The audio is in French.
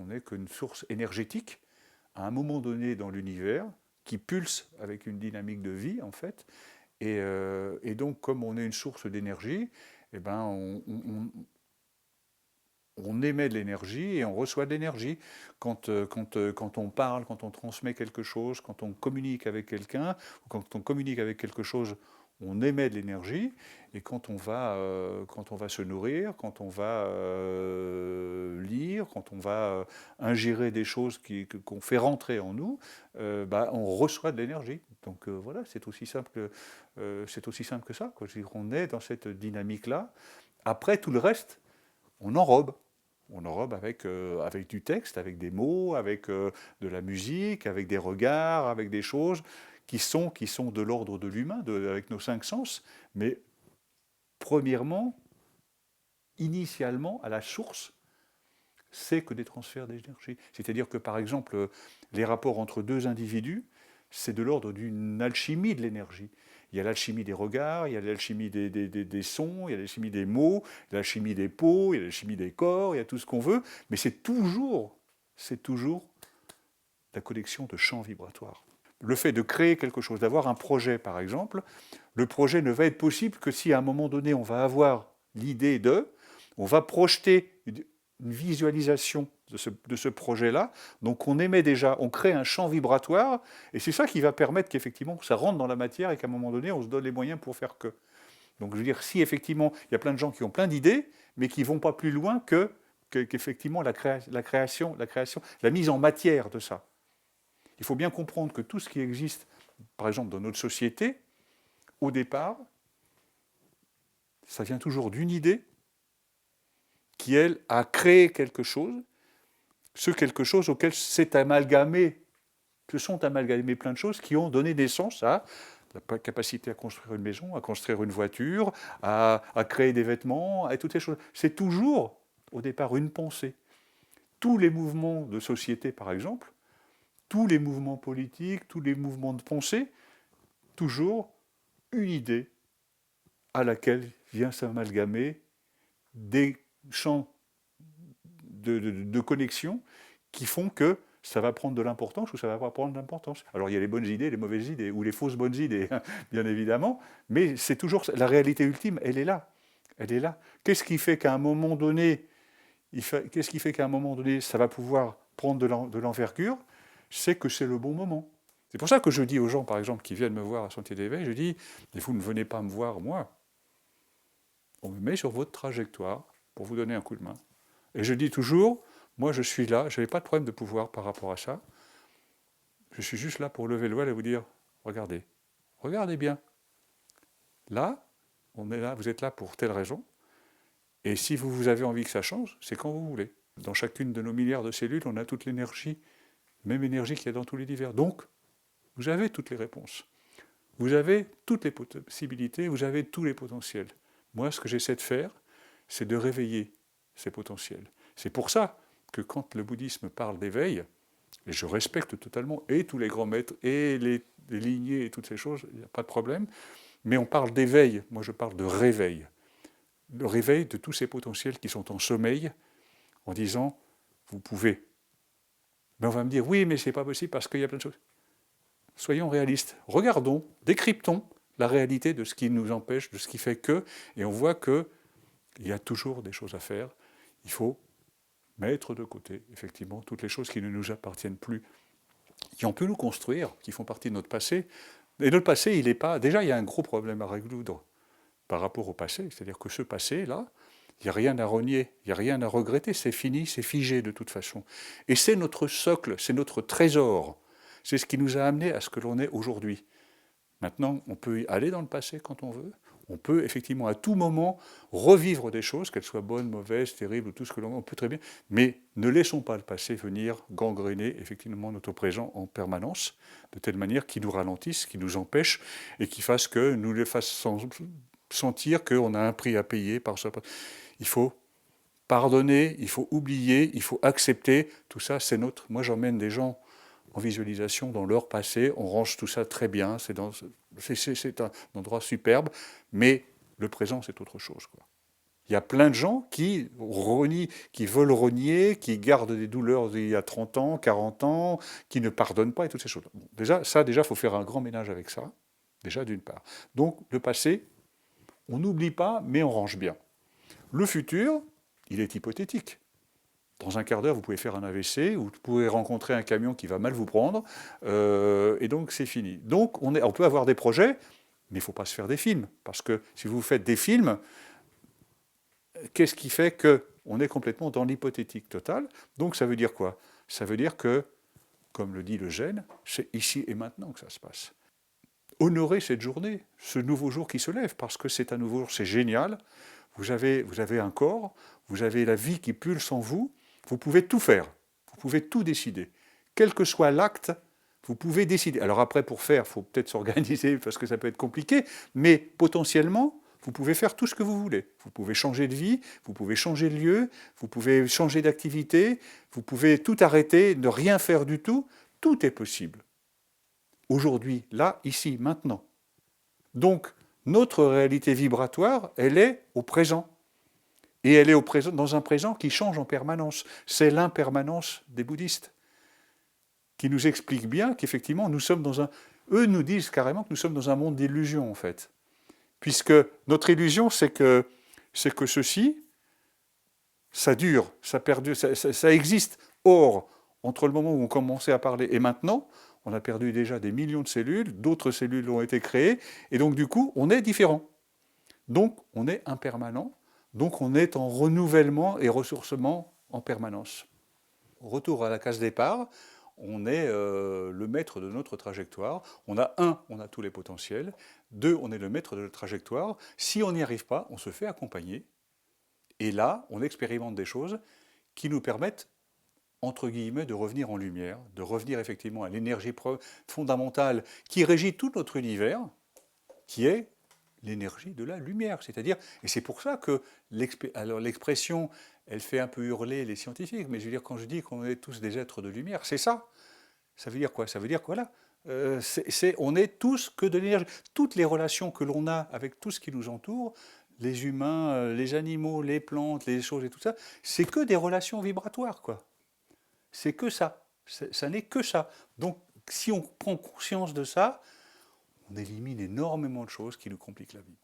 qu'on n'est qu'une source énergétique à un moment donné dans l'univers qui pulse avec une dynamique de vie en fait. Et donc comme on est une source d'énergie, eh ben, on émet de l'énergie et on reçoit de l'énergie. Quand on parle, quand on transmet quelque chose, quand on communique avec quelqu'un, ou quand on communique avec quelque chose, on émet de l'énergie. Et quand on va se nourrir, quand on va lire, quand on va ingérer des choses qu'on fait rentrer en nous, bah, on reçoit de l'énergie. Donc voilà, c'est aussi simple que ça, quoi. Je veux dire, on est dans cette dynamique-là. Après, tout le reste, on enrobe. On enrobe avec du texte, avec des mots, avec de la musique, avec des regards, avec des choses qui sont de l'ordre de l'humain, avec nos cinq sens. Mais premièrement, initialement, à la source, c'est que des transferts d'énergie. C'est-à-dire que, par exemple, les rapports entre deux individus, c'est de l'ordre d'une alchimie de l'énergie. Il y a l'alchimie des regards, il y a l'alchimie des sons, il y a l'alchimie des mots, il y a l'alchimie des peaux, il y a l'alchimie des corps, il y a tout ce qu'on veut, mais c'est toujours la connexion de champs vibratoires. Le fait de créer quelque chose, d'avoir un projet par exemple, le projet ne va être possible que si à un moment donné on va avoir l'idée on va projeter une visualisation de ce projet-là, donc on émet déjà, on crée un champ vibratoire, et c'est ça qui va permettre qu'effectivement ça rentre dans la matière et qu'à un moment donné on se donne les moyens pour faire que. Donc je veux dire, si effectivement il y a plein de gens qui ont plein d'idées, mais qui ne vont pas plus loin qu'effectivement la création, la mise en matière de ça. Il faut bien comprendre que tout ce qui existe, par exemple dans notre société, au départ, ça vient toujours d'une idée qui, elle, a créé quelque chose, ce quelque chose auquel s'est amalgamé, se sont amalgamées plein de choses qui ont donné naissance à la capacité à construire une maison, à construire une voiture, à créer des vêtements, à toutes ces choses. C'est toujours, au départ, une pensée. Tous les mouvements de société, par exemple, tous les mouvements politiques, tous les mouvements de pensée, toujours une idée à laquelle vient s'amalgamer des champs de connexion qui font que ça va prendre de l'importance ou ça va pas prendre de l'importance. Alors il y a les bonnes idées, les mauvaises idées, ou les fausses bonnes idées, bien évidemment, mais c'est toujours la réalité ultime, elle est là. Elle est là. Qu'est-ce qui fait qu'à un moment donné, ça va pouvoir prendre de l'envergure? C'est que c'est le bon moment. C'est pour ça que je dis aux gens, par exemple, qui viennent me voir à Sentier d'éveil, je dis, vous ne venez pas me voir, moi. On me met sur votre trajectoire pour vous donner un coup de main. Et je dis toujours, moi je suis là, je n'ai pas de problème de pouvoir par rapport à ça. Je suis juste là pour lever le voile et vous dire, regardez, regardez bien. Là, on est là, vous êtes là pour telle raison. Et si vous avez envie que ça change, c'est quand vous voulez. Dans chacune de nos milliards de cellules, on a toute l'énergie, même énergie qu'il y a dans tout l'univers. Donc, vous avez toutes les réponses. Vous avez toutes les possibilités, vous avez tous les potentiels. Moi, ce que j'essaie de faire, c'est de réveiller ces potentiels. C'est pour ça que quand le bouddhisme parle d'éveil, et je respecte totalement et tous les grands maîtres et les lignées et toutes ces choses, il n'y a pas de problème, mais on parle d'éveil, moi je parle de réveil. Le réveil de tous ces potentiels qui sont en sommeil, en disant, vous pouvez. Mais on va me dire, oui, mais c'est pas possible parce qu'il y a plein de choses. Soyons réalistes, regardons, décryptons la réalité de ce qui nous empêche, de ce qui fait que, et on voit qu'il y a toujours des choses à faire. Il faut mettre de côté, effectivement, toutes les choses qui ne nous appartiennent plus, qui ont pu nous construire, qui font partie de notre passé. Et notre passé, il n'est pas... Déjà, il y a un gros problème à résoudre par rapport au passé, c'est-à-dire que ce passé-là, il n'y a rien à renier, il n'y a rien à regretter, c'est fini, c'est figé de toute façon. Et c'est notre socle, c'est notre trésor. C'est ce qui nous a amenés à ce que l'on est aujourd'hui. Maintenant, on peut aller dans le passé quand on veut. On peut effectivement à tout moment revivre des choses, qu'elles soient bonnes, mauvaises, terribles, tout ce que l'on veut, on peut très bien. Mais ne laissons pas le passé venir gangréner effectivement notre présent en permanence, de telle manière qu'il nous ralentisse, qu'il nous empêche et qu'il fasse que nous les fasse sentir qu'on a un prix à payer par ça. Il faut pardonner, il faut oublier, il faut accepter. Tout ça, c'est notre... Moi, j'emmène des gens en visualisation dans leur passé, on range tout ça très bien, c'est un endroit superbe, mais le présent c'est autre chose, quoi. Il y a plein de gens qui renient, qui veulent renier, qui gardent des douleurs d'il y a 30 ans, 40 ans, qui ne pardonnent pas et toutes ces choses. Bon, déjà, il faut faire un grand ménage avec ça, déjà d'une part. Donc, le passé, on n'oublie pas, mais on range bien. Le futur, il est hypothétique. Dans un quart d'heure, vous pouvez faire un AVC, ou vous pouvez rencontrer un camion qui va mal vous prendre, et donc c'est fini. Donc, on peut avoir des projets, mais il ne faut pas se faire des films. Parce que si vous faites des films, qu'est-ce qui fait qu'on est complètement dans l'hypothétique totale? Donc ça veut dire quoi? Ça veut dire que, comme le dit le gène, c'est ici et maintenant que ça se passe. Honorez cette journée, ce nouveau jour qui se lève, parce que c'est un nouveau jour, c'est génial. Vous avez un corps, vous avez la vie qui pulse en vous, vous pouvez tout faire, vous pouvez tout décider. Quel que soit l'acte, vous pouvez décider. Alors après, pour faire, il faut peut-être s'organiser, parce que ça peut être compliqué, mais potentiellement, vous pouvez faire tout ce que vous voulez. Vous pouvez changer de vie, vous pouvez changer de lieu, vous pouvez changer d'activité, vous pouvez tout arrêter, ne rien faire du tout. Tout est possible. Aujourd'hui, là, ici, maintenant. Donc, notre réalité vibratoire, elle est au présent. Et elle est au présent, dans un présent qui change en permanence. C'est l'impermanence des bouddhistes, qui nous explique bien qu'effectivement, nous sommes dans un... Eux nous disent carrément que nous sommes dans un monde d'illusions, en fait. Puisque notre illusion, c'est que ceci, ça dure, ça perdure, ça existe. Or, entre le moment où on commençait à parler et maintenant, on a perdu déjà des millions de cellules, d'autres cellules ont été créées, et donc du coup, on est différent. Donc, on est impermanent, donc on est en renouvellement et ressourcement en permanence. Retour à la case départ, on est le maître de notre trajectoire. On a tous les potentiels. 2, on est le maître de la trajectoire. Si on n'y arrive pas, on se fait accompagner. Et là, on expérimente des choses qui nous permettent, entre guillemets, de revenir en lumière, de revenir effectivement à l'énergie fondamentale qui régit tout notre univers, qui est l'énergie de la lumière. C'est-à-dire, et c'est pour ça que l'expression, elle fait un peu hurler les scientifiques, mais je veux dire, quand je dis qu'on est tous des êtres de lumière, c'est ça. Ça veut dire quoi? Ça veut dire que voilà, on est tous que de l'énergie. Toutes les relations que l'on a avec tout ce qui nous entoure, les humains, les animaux, les plantes, les choses et tout ça, c'est que des relations vibratoires, quoi. C'est que ça. Ça n'est que ça. Donc, si on prend conscience de ça, on élimine énormément de choses qui nous compliquent la vie.